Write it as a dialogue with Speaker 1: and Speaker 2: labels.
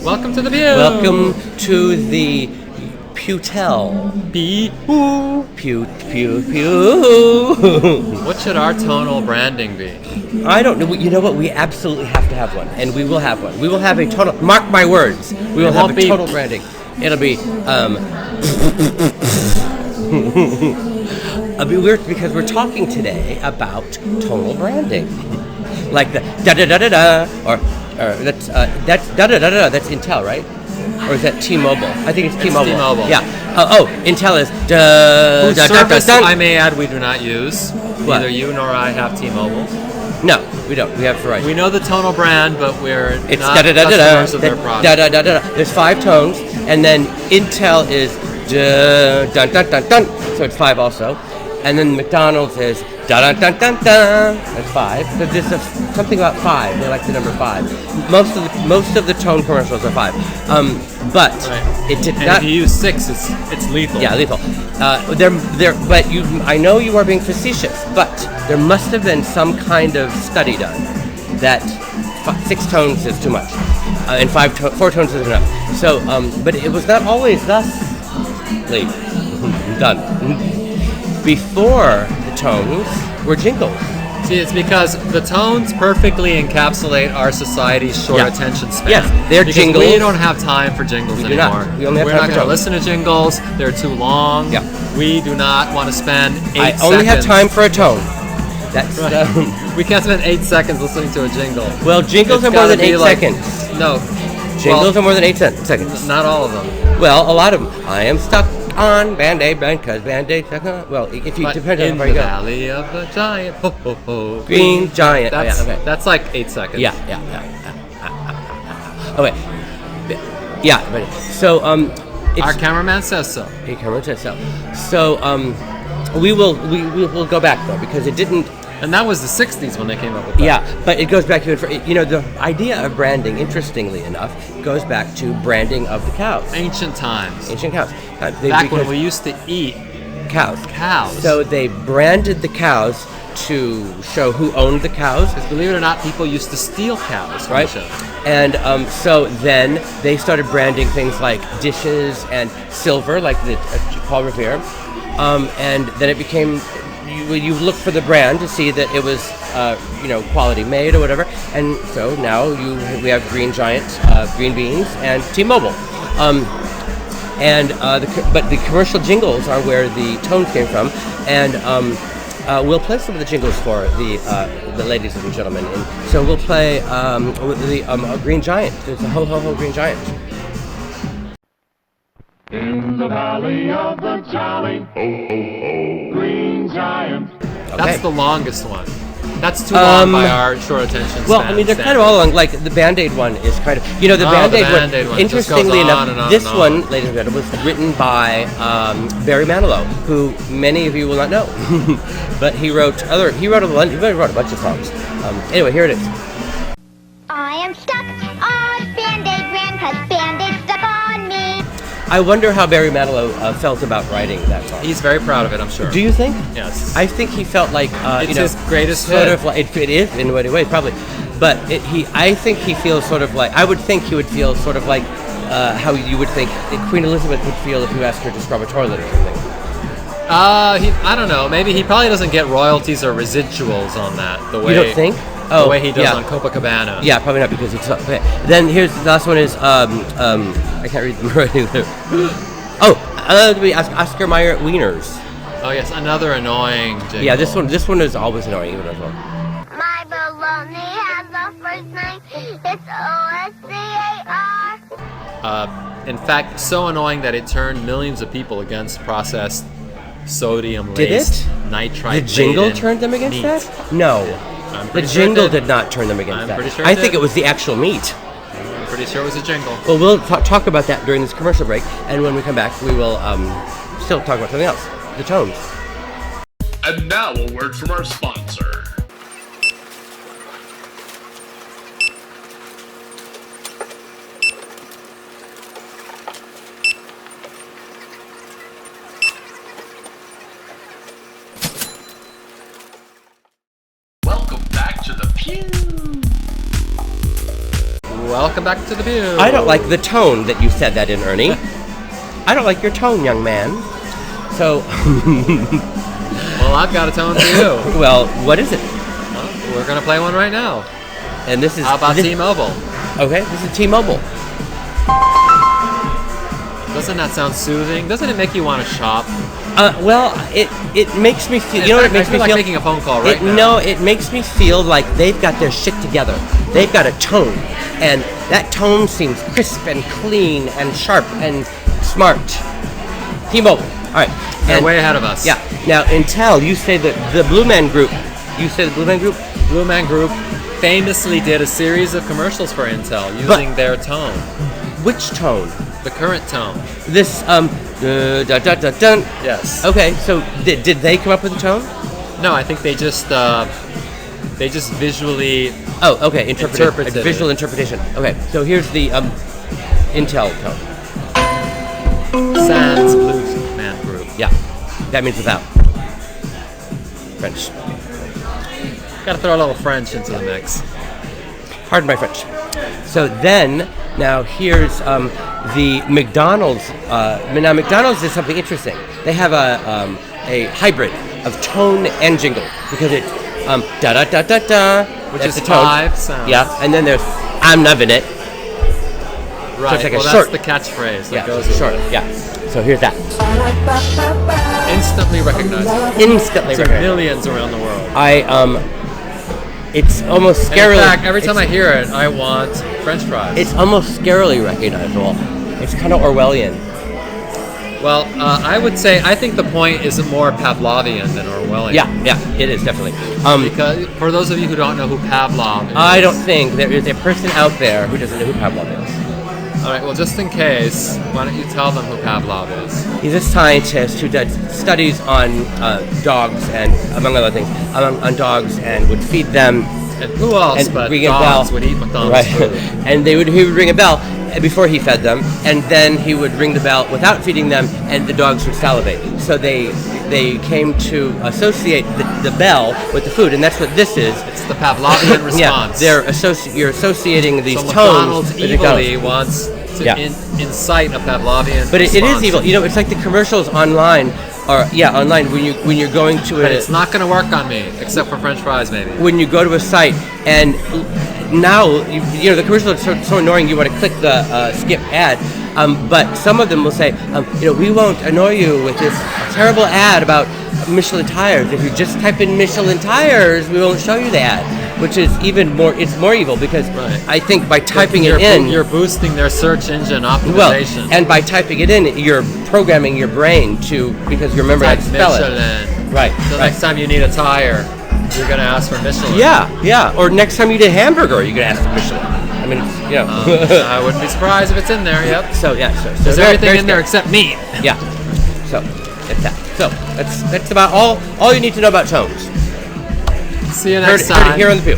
Speaker 1: Welcome to the Pew.
Speaker 2: Welcome to the Pewtel.
Speaker 1: Pew.
Speaker 2: Pew, pew, pew.
Speaker 1: What should our tonal branding be?
Speaker 2: I don't know. You know what? We absolutely have to have one, and we will have one. We will have a total. Mark my words. We will have a total branding. It'll be. It'll be weird because we're talking today about tonal branding, like the da da da da da, or that's da da da da da. That's Intel, right? Or is that T-Mobile? I think it's T-Mobile.
Speaker 1: T-Mobile.
Speaker 2: Yeah. Intel is da
Speaker 1: Whose
Speaker 2: da da da
Speaker 1: service,
Speaker 2: da.
Speaker 1: I may add, we do not use.
Speaker 2: What?
Speaker 1: Neither you nor I have T-Mobile.
Speaker 2: No, we don't. We have Verizon.
Speaker 1: We know the tonal brand, but we're
Speaker 2: It's
Speaker 1: not
Speaker 2: da da da da
Speaker 1: customers
Speaker 2: da.
Speaker 1: of their product.
Speaker 2: Da da da da da. There's 5 tones, and then Intel is da dun dun dun dun. So it's 5 also, and then McDonald's is da dun dun dun dun. That's 5. So there's something about 5. They like the number 5. Most of the tone commercials are 5. But
Speaker 1: Right.
Speaker 2: it did
Speaker 1: And
Speaker 2: not.
Speaker 1: if you use 6, it's lethal.
Speaker 2: Yeah, lethal. But I know you are being facetious, but there must have been some kind of study done that 6 tones is too much, and 4 tones is enough. So, but it was not always thusly done. Before the tones were jingles.
Speaker 1: See, it's because the tones perfectly encapsulate our society's short
Speaker 2: Yeah.
Speaker 1: attention span.
Speaker 2: Yes, they're
Speaker 1: because
Speaker 2: jingles.
Speaker 1: We don't have time for jingles
Speaker 2: We do not.
Speaker 1: anymore.
Speaker 2: We only have
Speaker 1: We're
Speaker 2: time
Speaker 1: not
Speaker 2: for
Speaker 1: going to
Speaker 2: tones.
Speaker 1: listen to jingles. They're too long.
Speaker 2: Yeah.
Speaker 1: We do not want to spend 8
Speaker 2: I
Speaker 1: seconds.
Speaker 2: only have time for a tone. That's
Speaker 1: Right. We can't spend 8 seconds listening to a jingle.
Speaker 2: well, jingles
Speaker 1: It's
Speaker 2: are more
Speaker 1: gotta
Speaker 2: than
Speaker 1: be
Speaker 2: 8
Speaker 1: like-
Speaker 2: seconds.
Speaker 1: No.
Speaker 2: Jingles
Speaker 1: Well,
Speaker 2: are more than 8 seconds.
Speaker 1: not all of them.
Speaker 2: Well, a lot of them. I am stuck on Band-Aid because Band-Aid stuck on. Well, if you
Speaker 1: But
Speaker 2: depends on
Speaker 1: in
Speaker 2: how
Speaker 1: the
Speaker 2: far you go.
Speaker 1: valley of the giant, ho, ho, ho,
Speaker 2: Green giant. Oh,
Speaker 1: That's,
Speaker 2: yeah, okay.
Speaker 1: that's like 8 seconds.
Speaker 2: Yeah. Okay. Yeah, but so it's
Speaker 1: Our cameraman says so.
Speaker 2: a camera test. So we will go back though because it didn't.
Speaker 1: And that was the 60s when they came up with that.
Speaker 2: Yeah, but it goes back to the idea of branding. Interestingly enough, goes back to branding of the cows.
Speaker 1: Ancient times.
Speaker 2: Ancient cows.
Speaker 1: Back when we used to eat
Speaker 2: cows.
Speaker 1: cows.
Speaker 2: So they branded the cows to show who owned the cows.
Speaker 1: Believe it or not, people used to steal cows from
Speaker 2: Right,
Speaker 1: the show.
Speaker 2: and so then they started branding things like dishes and silver, like the Paul Revere, and then it became you look for the brand to see that it was quality made or whatever, and so now we have Green Giant, Green Beans, and T-Mobile, but the commercial jingles are where the tones came from, and we'll play some of the jingles for the ladies and gentlemen. And so we'll play the Green Giant. There's a ho ho ho Green Giant.
Speaker 3: In the valley of the jolly, ho ho ho, Green Giant.
Speaker 1: That's the longest one. That's too long by our short attention span.
Speaker 2: Well, I mean, they're kind of all long. Like the Band-Aid one is kind of, the Band-Aid
Speaker 1: one
Speaker 2: interestingly
Speaker 1: just goes on
Speaker 2: enough,
Speaker 1: and on
Speaker 2: this
Speaker 1: and on.
Speaker 2: one, ladies and gentlemen, was written by Barry Manilow, who many of you will not know, but he wrote a bunch of songs. Anyway, here it is.
Speaker 4: I am stuck on Band-Aid brand cause Band-Aid stuck on me.
Speaker 2: I wonder how Barry Manilow felt about writing that song.
Speaker 1: He's very proud of it, I'm sure.
Speaker 2: Do you think?
Speaker 1: Yes.
Speaker 2: I think he felt like
Speaker 1: It's his greatest
Speaker 2: sort
Speaker 1: hit.
Speaker 2: of like it is in many ways probably, but I think he feels sort of like I would think he would feel sort of like how you would think Queen Elizabeth would feel if you asked her to scrub a toilet or something.
Speaker 1: I don't know. Maybe he probably doesn't get royalties or residuals on that. The way
Speaker 2: You don't think?
Speaker 1: The way he does on Copacabana.
Speaker 2: Yeah, probably not because it's okay. Then here's the last one is I can't read the writing there. We ask Oscar Mayer Wieners.
Speaker 1: Oh yes, another annoying jingle.
Speaker 2: Yeah, this one is always annoying even as well.
Speaker 4: My baloney has a first name. It's O-S-C-A-R.
Speaker 1: In fact, so annoying that it turned millions of people against processed sodium
Speaker 2: Did
Speaker 1: laced
Speaker 2: it?
Speaker 1: nitrite.
Speaker 2: The jingle
Speaker 1: laden
Speaker 2: turned them against
Speaker 1: meat.
Speaker 2: that? No.
Speaker 1: I'm
Speaker 2: The
Speaker 1: pretty sure
Speaker 2: jingle
Speaker 1: it
Speaker 2: did not turn them against
Speaker 1: I'm
Speaker 2: that.
Speaker 1: pretty sure
Speaker 2: I
Speaker 1: it
Speaker 2: think
Speaker 1: did.
Speaker 2: it was the actual meat.
Speaker 1: I'm pretty sure it was a jingle.
Speaker 2: Well, we'll talk about that during this commercial break, and when we come back, we will still talk about something else. The tones.
Speaker 3: And now a word from our sponsor. Welcome back to the Pew.
Speaker 1: Welcome back to the Pew.
Speaker 2: I don't like the tone that you said that in, Ernie. I don't like your tone, young man. So,
Speaker 1: Well, I've got a tone for you.
Speaker 2: well, what is it?
Speaker 1: Well, we're going to play one right now.
Speaker 2: And this is...
Speaker 1: How about
Speaker 2: this,
Speaker 1: T-Mobile?
Speaker 2: Okay, this is T-Mobile.
Speaker 1: Doesn't that sound soothing? Doesn't it make you want to shop?
Speaker 2: Well, it makes me feel... You know what it makes
Speaker 1: I
Speaker 2: me
Speaker 1: feel like
Speaker 2: feel?
Speaker 1: making a phone call right now.
Speaker 2: No, it makes me feel like they've got their shit together. They've got a tone. And that tone seems crisp and clean and sharp and smart. T-Mobile. All right.
Speaker 1: They're way ahead of us.
Speaker 2: Yeah. Now, Intel, you say that the Blue Man Group... You say the Blue Man Group?
Speaker 1: Blue Man Group famously did a series of commercials for Intel using their tone.
Speaker 2: Which tone?
Speaker 1: The current tone.
Speaker 2: This, dun, dun, dun, dun.
Speaker 1: Yes.
Speaker 2: Okay, so did they come up with the tone?
Speaker 1: No, I think they just visually...
Speaker 2: Oh, okay,
Speaker 1: Interpreted
Speaker 2: like visual
Speaker 1: it.
Speaker 2: interpretation. Okay, so here's the Intel tone.
Speaker 1: Sans Blue Man Group.
Speaker 2: Yeah, that means without. French.
Speaker 1: Got to throw a little French into the mix.
Speaker 2: Pardon my French. So then, now here's the McDonald's. Now McDonald's is something interesting. They have a hybrid of tone and jingle because it's da da da da da,
Speaker 1: Which
Speaker 2: that's
Speaker 1: is
Speaker 2: the tone.
Speaker 1: 5 sounds.
Speaker 2: Yeah, and then there's I'm loving it.
Speaker 1: Right.
Speaker 2: it's like a
Speaker 1: well,
Speaker 2: short-
Speaker 1: that's the catchphrase that
Speaker 2: Yeah,
Speaker 1: goes with
Speaker 2: short.
Speaker 1: it.
Speaker 2: Yeah. So here's that.
Speaker 1: Instantly recognizable.
Speaker 2: Instantly
Speaker 1: To
Speaker 2: recognizable.
Speaker 1: millions around the world.
Speaker 2: It's almost
Speaker 1: And
Speaker 2: scarily.
Speaker 1: in fact, every time I hear it, I want French fries.
Speaker 2: It's almost scarily recognizable. It's kind of Orwellian.
Speaker 1: Well, I would say I think the point is more Pavlovian than Orwellian.
Speaker 2: Yeah, it is definitely.
Speaker 1: Because for those of you who don't know who Pavlov is,
Speaker 2: I don't think there is a person out there who doesn't know who Pavlov is.
Speaker 1: All right. Well, just in case, why don't you tell them who Pavlov is?
Speaker 2: He's a scientist who does studies on dogs and, among other things, on dogs and would feed them.
Speaker 1: And who else
Speaker 2: And
Speaker 1: but
Speaker 2: ring a
Speaker 1: dogs
Speaker 2: bell.
Speaker 1: would eat McDonald's
Speaker 2: Right.
Speaker 1: food?
Speaker 2: And he would ring a bell before he fed them, and then he would ring the bell without feeding them, and the dogs would salivate. So they came to associate the bell with the food, and that's what this is.
Speaker 1: It's the Pavlovian response.
Speaker 2: Yeah, you're associating these
Speaker 1: So
Speaker 2: tones.
Speaker 1: McDonald's
Speaker 2: with
Speaker 1: evilly wants to
Speaker 2: Yeah.
Speaker 1: incite a Pavlovian
Speaker 2: But it is
Speaker 1: response.
Speaker 2: evil. You know, it's like the commercials online, online when you're going to
Speaker 1: But it's not going to work on me, except for French fries, maybe.
Speaker 2: when you go to a site and now you know the commercials are so annoying. You want to click the skip ad, but some of them will say, we won't annoy you with this terrible ad about Michelin tires. If you just type in Michelin tires, we won't show you the ad, which is even more. It's more evil because
Speaker 1: Right.
Speaker 2: I think by typing
Speaker 1: You're
Speaker 2: it in,
Speaker 1: you're boosting their search engine
Speaker 2: well,
Speaker 1: optimization.
Speaker 2: and by typing it in, you're programming your brain to because you remember how to
Speaker 1: Type
Speaker 2: spell it.
Speaker 1: Michelin.
Speaker 2: Right.
Speaker 1: So
Speaker 2: right.
Speaker 1: next time you need a tire, you're going to ask for Michelin.
Speaker 2: Yeah. Or next time you eat a hamburger, you can ask for Michelin. I mean,
Speaker 1: I wouldn't be surprised if it's in there. Yep.
Speaker 2: So
Speaker 1: There's
Speaker 2: very-
Speaker 1: everything
Speaker 2: very
Speaker 1: in there
Speaker 2: scary.
Speaker 1: except meat.
Speaker 2: Yeah. So it's that. So that's about all you need to know about tones.
Speaker 1: See you
Speaker 2: Heard
Speaker 1: next
Speaker 2: it
Speaker 1: time.
Speaker 2: here on the Pew.